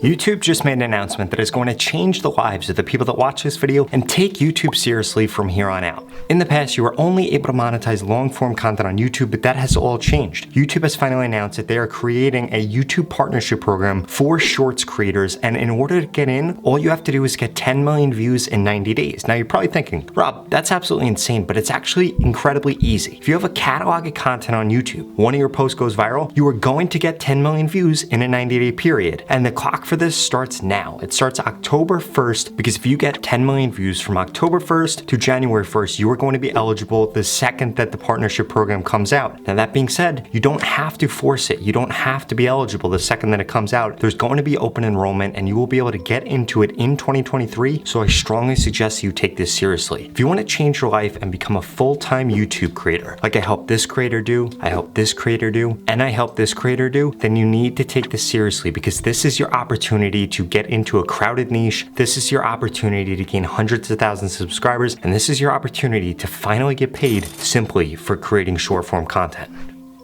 YouTube just made an announcement that is going to change the lives of the people that watch this video and take YouTube seriously from here on out. In the past, you were only able to monetize long-form content on YouTube, but that has all changed. YouTube has finally announced that they are creating a YouTube partnership program for Shorts creators, and in order to get in, all you have to do is get 10 million views in 90 days. Now you're probably thinking, Rob, that's absolutely insane, but it's actually incredibly easy. If you have a catalog of content on YouTube, one of your posts goes viral, you are going to get 10 million views in a 90-day period. And the clock for this starts now. It starts October 1st, because if you get 10 million views from October 1st to January 1st, you are going to be eligible the second that the partnership program comes out. Now that being said, you don't have to force it. You don't have to be eligible the second that it comes out. There's going to be open enrollment and you will be able to get into it in 2023. So I strongly suggest you take this seriously. If you want to change your life and become a full-time YouTube creator, like I help this creator do, I help this creator do, and I help this creator do, then you need to take this seriously, because this is your opportunity to get into a crowded niche. This is your opportunity to gain hundreds of thousands of subscribers, and this is your opportunity to finally get paid simply for creating short-form content.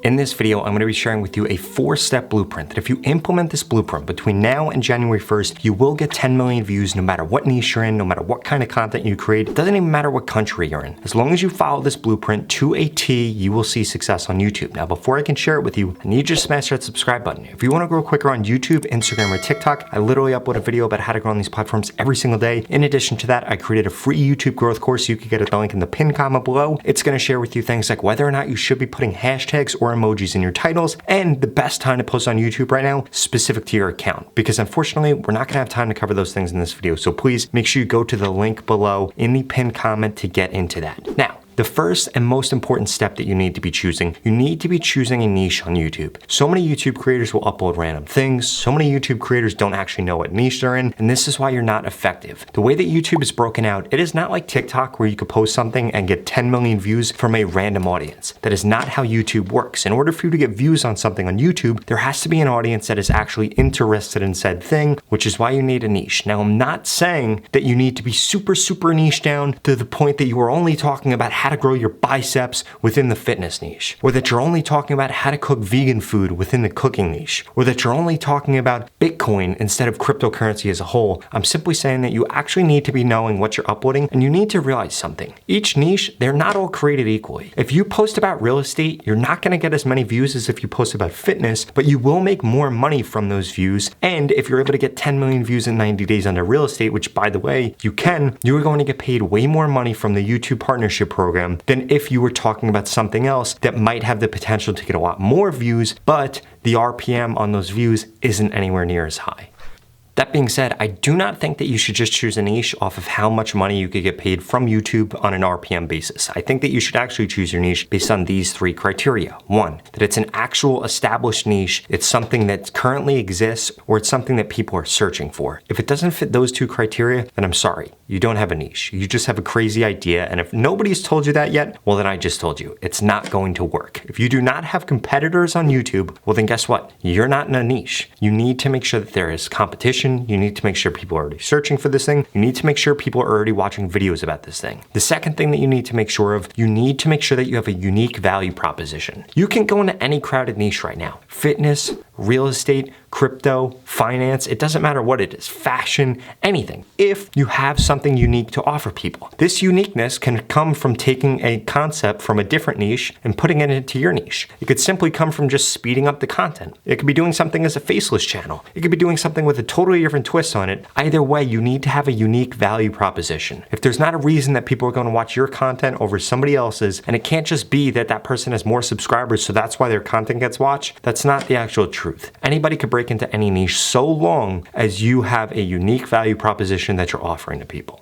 In this video, I'm going to be sharing with you a 4-step blueprint that if you implement this blueprint between now and January 1st, you will get 10 million views no matter what niche you're in, no matter what kind of content you create. It doesn't even matter what country you're in. As long as you follow this blueprint to a T, you will see success on YouTube. Now, before I can share it with you, I need you to smash that subscribe button. If you want to grow quicker on YouTube, Instagram, or TikTok, I literally upload a video about how to grow on these platforms every single day. In addition to that, I created a free YouTube growth course. You can get the link in the pinned comment below. It's going to share with you things like whether or not you should be putting hashtags or emojis in your titles, and the best time to post on YouTube right now, specific to your account. Because unfortunately, we're not gonna have time to cover those things in this video. So please make sure you go to the link below in the pinned comment to get into that. Now, the first and most important step that you need to be choosing a niche on YouTube. So many YouTube creators will upload random things. So many YouTube creators don't actually know what niche they're in, and this is why you're not effective. The way that YouTube is broken out, it is not like TikTok where you could post something and get 10 million views from a random audience. That is not how YouTube works. In order for you to get views on something on YouTube, there has to be an audience that is actually interested in said thing, which is why you need a niche. Now, I'm not saying that you need to be super niche down to the point that you are only talking about how to grow your biceps within the fitness niche, or that you're only talking about how to cook vegan food within the cooking niche, or that you're only talking about Bitcoin instead of cryptocurrency as a whole. I'm simply saying that you actually need to be knowing what you're uploading, and you need to realize something. Each niche, they're not all created equally. If you post about real estate, you're not gonna get as many views as if you post about fitness, but you will make more money from those views. And if you're able to get 10 million views in 90 days under real estate, which by the way, you are going to get paid way more money from the YouTube partnership program than if you were talking about something else that might have the potential to get a lot more views, but the RPM on those views isn't anywhere near as high. That being said, I do not think that you should just choose a niche off of how much money you could get paid from YouTube on an RPM basis. I think that you should actually choose your niche based on these 3 criteria. 1, that it's an actual established niche, it's something that currently exists, or it's something that people are searching for. If it doesn't fit those 2 criteria, then I'm sorry, you don't have a niche. You just have a crazy idea, and if nobody's told you that yet, well then I just told you, it's not going to work. If you do not have competitors on YouTube, well then guess what? You're not in a niche. You need to make sure that there is competition. You need to make sure people are already searching for this thing. You need to make sure people are already watching videos about this thing. The second thing that you need to make sure of, you need to make sure that you have a unique value proposition. You can go into any crowded niche right now. Fitness, real estate, crypto, finance, it doesn't matter what it is, fashion, anything. If you have something unique to offer people, this uniqueness can come from taking a concept from a different niche and putting it into your niche. It could simply come from just speeding up the content. It could be doing something as a faceless channel. It could be doing something with a totally different twist on it. Either way, you need to have a unique value proposition. If there's not a reason that people are going to watch your content over somebody else's, and it can't just be that that person has more subscribers, so that's why their content gets watched, that's not the actual truth. Anybody could break into any niche so long as you have a unique value proposition that you're offering to people.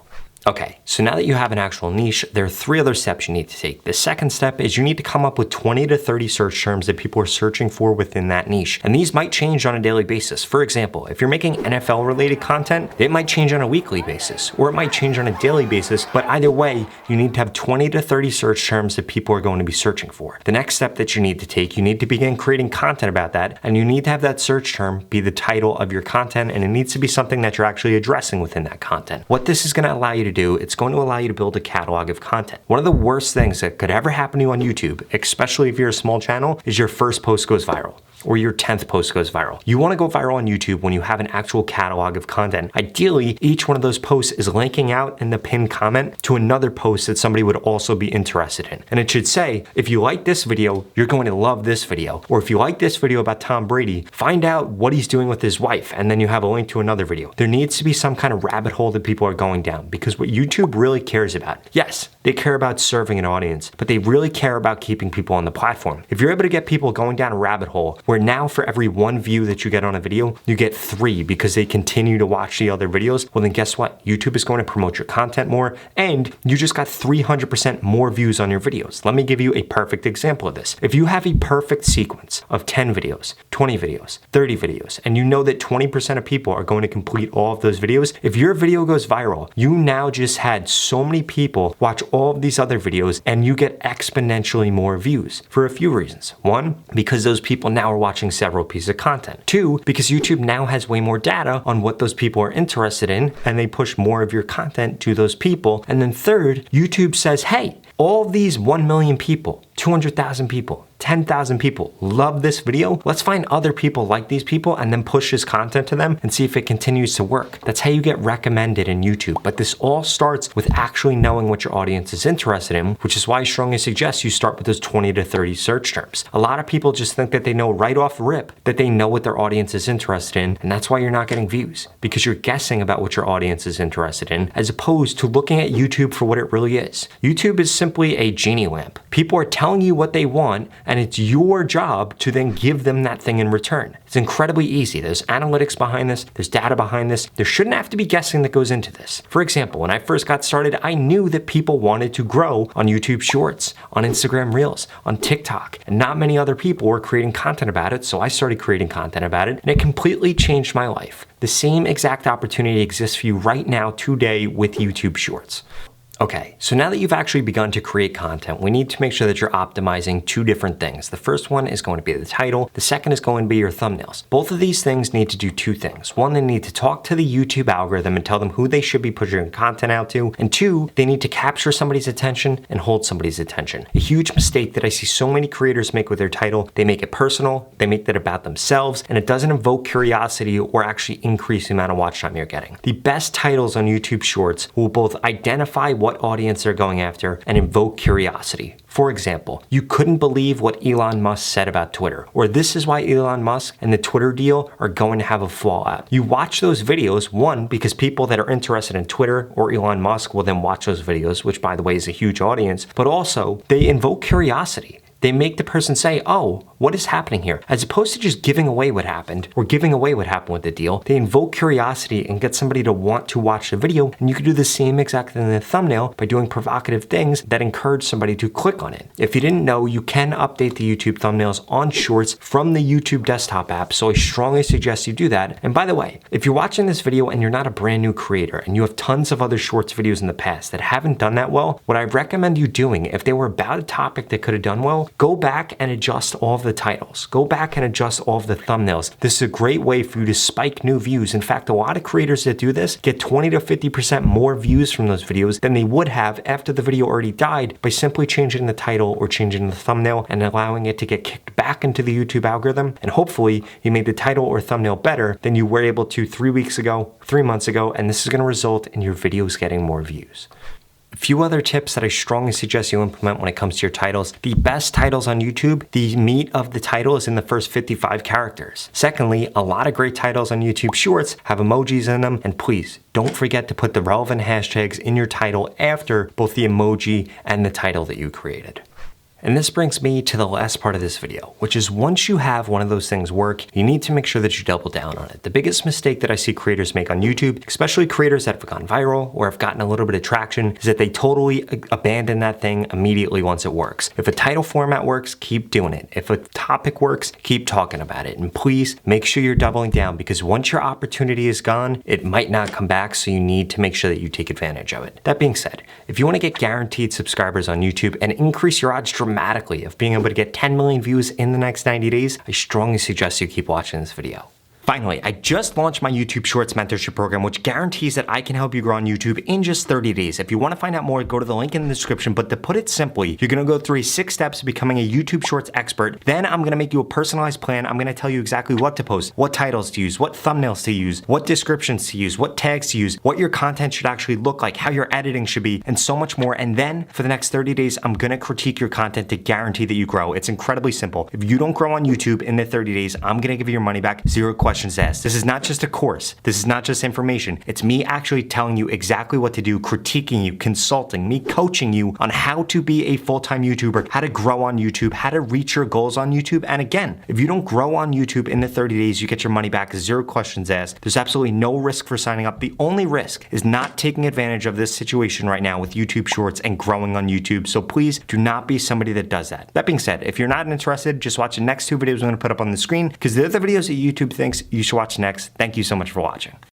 Okay, so now that you have an actual niche, there are 3 other steps you need to take. The second step is you need to come up with 20 to 30 search terms that people are searching for within that niche. And these might change on a daily basis. For example, if you're making NFL related content, it might change on a weekly basis, or it might change on a daily basis, but either way, you need to have 20 to 30 search terms that people are going to be searching for. The next step that you need to take, you need to begin creating content about that, and you need to have that search term be the title of your content, and it needs to be something that you're actually addressing within that content. What this is going to allow you to do, it's going to allow you to build a catalog of content. One of the worst things that could ever happen to you on YouTube, especially if you're a small channel, is your first post goes viral. or your 10th post goes viral. You want to go viral on YouTube when you have an actual catalog of content. Ideally, each one of those posts is linking out in the pinned comment to another post that somebody would also be interested in. And it should say, if you like this video, you're going to love this video. Or if you like this video about Tom Brady, find out what he's doing with his wife, and then you have a link to another video. There needs to be some kind of rabbit hole that people are going down, because what YouTube really cares about, yes, they care about serving an audience, but they really care about keeping people on the platform. If you're able to get people going down a rabbit hole where now for every 1 view that you get on a video, you get 3 because they continue to watch the other videos, well then guess what? YouTube is going to promote your content more, and you just got 300% more views on your videos. Let me give you a perfect example of this. If you have a perfect sequence of 10 videos, 20 videos, 30 videos, and you know that 20% of people are going to complete all of those videos, if your video goes viral, you now just had so many people watch all of these other videos and you get exponentially more views for a few reasons. 1, because those people now are watching several pieces of content. 2, because YouTube now has way more data on what those people are interested in, and they push more of your content to those people. And then 3rd, YouTube says, hey, all these 1 million people, 200,000 people, 10,000 people love this video. Let's find other people like these people and then push this content to them and see if it continues to work. That's how you get recommended in YouTube. But this all starts with actually knowing what your audience is interested in, which is why I strongly suggest you start with those 20 to 30 search terms. A lot of people just think that they know right off rip that they know what their audience is interested in, and that's why you're not getting views, because you're guessing about what your audience is interested in, as opposed to looking at YouTube for what it really is. YouTube is simply a genie lamp. People are telling you what they want, and it's your job to then give them that thing in return. It's incredibly easy. There's analytics behind this, there's data behind this. There shouldn't have to be guessing that goes into this. For example, when I first got started, I knew that people wanted to grow on YouTube Shorts, on Instagram Reels, on TikTok, and not many other people were creating content about it, so I started creating content about it, and it completely changed my life. The same exact opportunity exists for you right now, today, with YouTube Shorts. Okay, so now that you've actually begun to create content, we need to make sure that you're optimizing 2 different things. The first one is going to be the title. The second is going to be your thumbnails. Both of these things need to do 2 things. 1, they need to talk to the YouTube algorithm and tell them who they should be pushing content out to. And 2, they need to capture somebody's attention and hold somebody's attention. A huge mistake that I see so many creators make with their title, they make it personal, they make that about themselves, and it doesn't evoke curiosity or actually increase the amount of watch time you're getting. The best titles on YouTube Shorts will both identify what audience they're going after and invoke curiosity. For example, you couldn't believe what Elon Musk said about Twitter, or this is why Elon Musk and the Twitter deal are going to have a fallout. You watch those videos, 1, because people that are interested in Twitter or Elon Musk will then watch those videos, which by the way is a huge audience, but also they invoke curiosity. They make the person say, oh, what is happening here? As opposed to just giving away what happened or giving away what happened with the deal, they invoke curiosity and get somebody to want to watch the video. And you can do the same exact thing in the thumbnail by doing provocative things that encourage somebody to click on it. If you didn't know, you can update the YouTube thumbnails on Shorts from the YouTube desktop app, so I strongly suggest you do that. And by the way, if you're watching this video and you're not a brand new creator and you have tons of other Shorts videos in the past that haven't done that well, what I recommend you doing, if they were about a topic that could have done well, go back and adjust all of the titles. Go back and adjust all of the thumbnails. This is a great way for you to spike new views. In fact, a lot of creators that do this get 20 to 50% more views from those videos than they would have after the video already died by simply changing the title or changing the thumbnail and allowing it to get kicked back into the YouTube algorithm. And hopefully you made the title or thumbnail better than you were able to 3 weeks ago, 3 months ago, and this is going to result in your videos getting more views. A few other tips that I strongly suggest you implement when it comes to your titles. The best titles on YouTube, the meat of the title is in the first 55 characters. Secondly, a lot of great titles on YouTube Shorts have emojis in them, and please don't forget to put the relevant hashtags in your title after both the emoji and the title that you created. And this brings me to the last part of this video, which is once you have one of those things work, you need to make sure that you double down on it. The biggest mistake that I see creators make on YouTube, especially creators that have gone viral or have gotten a little bit of traction, is that they totally abandon that thing immediately once it works. If a title format works, keep doing it. If a topic works, keep talking about it. And please make sure you're doubling down, because once your opportunity is gone, it might not come back, so you need to make sure that you take advantage of it. That being said, if you want to get guaranteed subscribers on YouTube and increase your odds dramatically of being able to get 10 million views in the next 90 days, I strongly suggest you keep watching this video. Finally, I just launched my YouTube Shorts mentorship program, which guarantees that I can help you grow on YouTube in just 30 days. If you want to find out more, go to the link in the description. But to put it simply, you're going to go through 6 steps to becoming a YouTube Shorts expert. Then I'm going to make you a personalized plan. I'm going to tell you exactly what to post, what titles to use, what thumbnails to use, what descriptions to use, what tags to use, what your content should actually look like, how your editing should be, and so much more. And then for the next 30 days, I'm going to critique your content to guarantee that you grow. It's incredibly simple. If you don't grow on YouTube in the 30 days, I'm going to give you your money back, 0 questions asked. This is not just a course. This is not just information. It's me actually telling you exactly what to do, critiquing you, consulting, me coaching you on how to be a full-time YouTuber, how to grow on YouTube, how to reach your goals on YouTube. And again, if you don't grow on YouTube in the 30 days, you get your money back, 0 questions asked. There's absolutely no risk for signing up. The only risk is not taking advantage of this situation right now with YouTube Shorts and growing on YouTube. So please do not be somebody that does that. That being said, if you're not interested, just watch the next 2 videos I'm going to put up on the screen because they're the videos that YouTube thinks you should watch next. Thank you so much for watching.